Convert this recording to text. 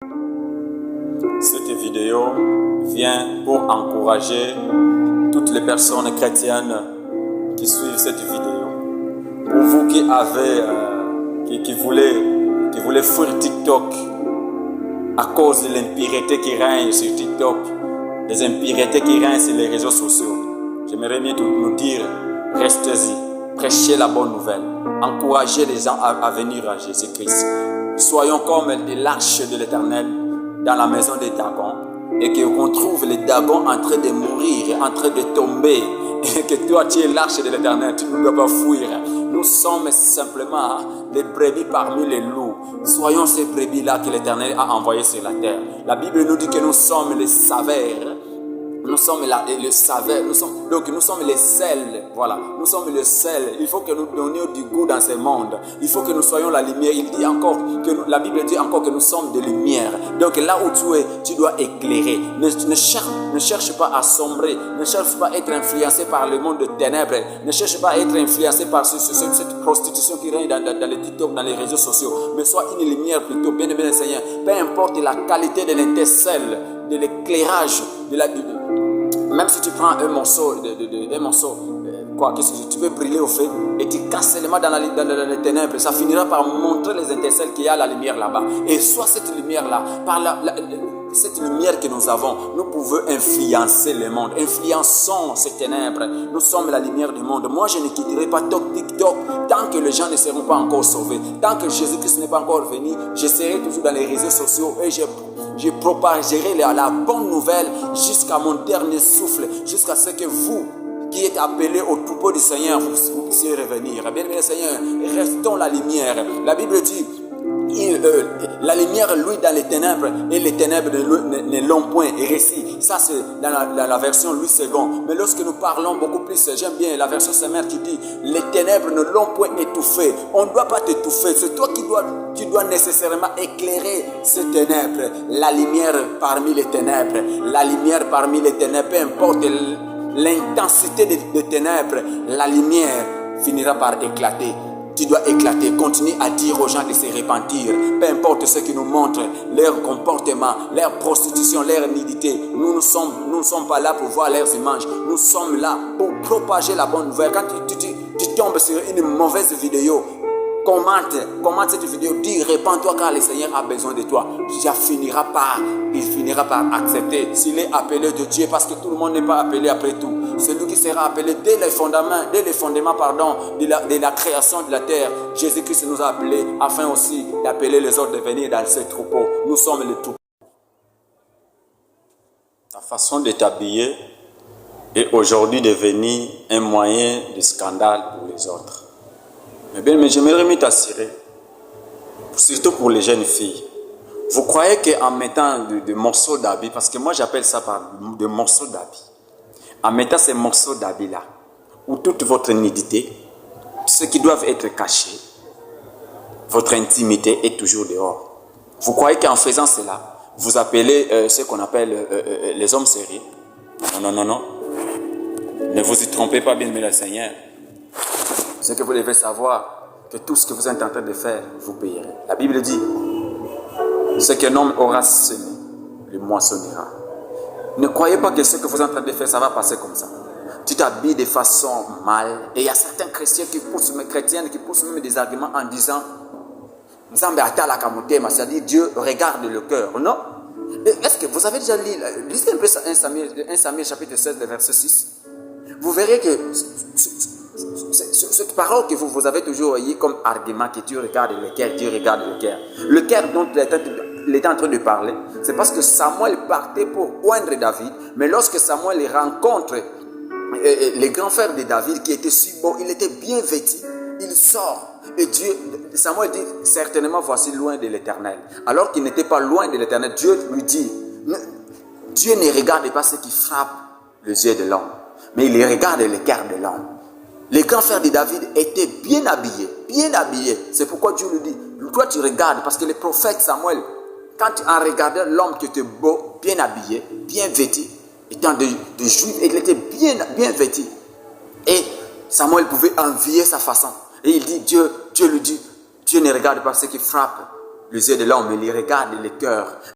Cette vidéo vient pour encourager toutes les personnes chrétiennes qui suivent cette vidéo. Pour vous qui voulez fuir TikTok à cause de l'impureté qui règne sur TikTok, des impuretés qui règnent sur les réseaux sociaux, j'aimerais bien nous dire, restez-y, prêchez la bonne nouvelle, encouragez les gens à venir à Jésus-Christ. Soyons comme des l'arche de l'Éternel dans la maison des dragons, et qu'on trouve les dragons en train de mourir, en train de tomber, et que toi tu es l'arche de l'Éternel, tu ne dois pas fuir. Nous sommes simplement les brebis parmi les loups. Soyons ces brebis-là que l'Éternel a envoyées sur la terre. La Bible nous dit que nous sommes les saveurs. Nous sommes le saveur, nous sommes les sels, voilà, nous sommes le sel. Il faut que nous donnions du goût dans ce monde. Il faut que nous soyons la lumière. Il dit encore la Bible dit encore que nous sommes de lumière. Donc là où tu es, tu dois éclairer. Ne cherche pas à sombrer, ne cherche pas à être influencé par le monde de ténèbres, ne cherche pas à être influencé par cette prostitution qui règne dans les TikTok, dans les réseaux sociaux. Mais sois une lumière plutôt, bien aimé Seigneur. Peu importe la qualité de l'intercelle, de l'éclairage, même si tu prends un morceau, qu'est-ce que tu veux brûler au feu et tu casses seulement dans les ténèbres, ça finira par montrer les étincelles qu'il y a la lumière là-bas. Et soit cette lumière-là, par cette lumière que nous avons, nous pouvons influencer le monde. Influençons ces ténèbres. Nous sommes la lumière du monde. Moi, je ne quitterai pas TikTok tant que les gens ne seront pas encore sauvés. Tant que Jésus-Christ n'est pas encore venu, je serai toujours dans les réseaux sociaux et je propagerai la bonne nouvelle jusqu'à mon dernier souffle, jusqu'à ce que vous, qui êtes appelés au troupeau du Seigneur, vous puissiez revenir. Bien-aimé Seigneur, restons la lumière. La Bible dit, la lumière luit dans les ténèbres et les ténèbres ne l'ont point réussi. Ça c'est dans la version Louis II. Mais lorsque nous parlons beaucoup plus, j'aime bien la version Semère qui dit les ténèbres ne l'ont point étouffé. On ne doit pas t'étouffer. C'est toi qui dois nécessairement éclairer ces ténèbres. La lumière parmi les ténèbres. La lumière parmi les ténèbres. Peu importe l'intensité des ténèbres, la lumière finira par éclater. Tu dois éclater, continue à dire aux gens de se repentir. Peu importe ce qu'ils nous montrent, leur comportement, leur prostitution, leur nudité. Nous ne sommes pas là pour voir leurs images. Nous sommes là pour propager la bonne nouvelle. Quand tu tombes sur une mauvaise vidéo, commente cette vidéo, dis répands-toi car le Seigneur a besoin de toi. Il finira par accepter s'il est appelé de Dieu, parce que tout le monde n'est pas appelé après tout. Celui qui sera appelé dès les fondements de la création de la terre, Jésus-Christ nous a appelés afin aussi d'appeler les autres de venir dans ce troupeau. Nous sommes les troupeaux. Ta façon de t'habiller est aujourd'hui devenue un moyen de scandale pour les autres. Mais j'aimerais t'assurer, surtout pour les jeunes filles, vous croyez qu'en mettant des morceaux d'habits, parce que moi j'appelle ça par des morceaux d'habits, en mettant ces morceaux d'habits-là, où toute votre nudité, ceux qui doivent être cachés, votre intimité est toujours dehors. Vous croyez qu'en faisant cela, vous appelez ce qu'on appelle les hommes sérieux? Non. Ne vous y trompez pas, bien-aimé le Seigneur. Ce que vous devez savoir, que tout ce que vous êtes en train de faire, vous payerez. La Bible dit, ce qu'un homme aura semé, le moissonnera. Ne croyez pas que ce que vous êtes en train de faire, ça va passer comme ça. Tu t'habilles de façon mal. Et il y a certains chrétiens chrétiennes qui poussent même des arguments en disant, c'est-à-dire Dieu regarde le cœur. Non? Est-ce que vous avez déjà lu, lisez un peu 1 Samuel chapitre 16, verset 6. Vous verrez que cette parole que vous avez toujours eu comme argument, que Dieu regarde le cœur, Dieu regarde le cœur. Le cœur dont il était en train de parler, c'est parce que Samuel partait pour oindre David, mais lorsque Samuel rencontre les grands frères de David qui étaient si beaux, il était bien vêtu, il sort. Et Samuel dit, certainement voici loin de l'Éternel. Alors qu'il n'était pas loin de l'Éternel, Dieu lui dit, Dieu ne regarde pas ce qui frappe les yeux de l'homme, mais il regarde le cœur de l'homme. Les grands frères de David étaient bien habillés. C'est pourquoi Dieu lui dit, toi tu regardes, parce que le prophète Samuel, quand en regardant l'homme qui était beau, bien habillé, bien vêtu, étant de juif, il était bien vêtu. Et Samuel pouvait envier sa façon. Et il dit, Dieu lui dit, Dieu ne regarde pas ce qui frappe les yeux de l'homme, il regarde le cœur.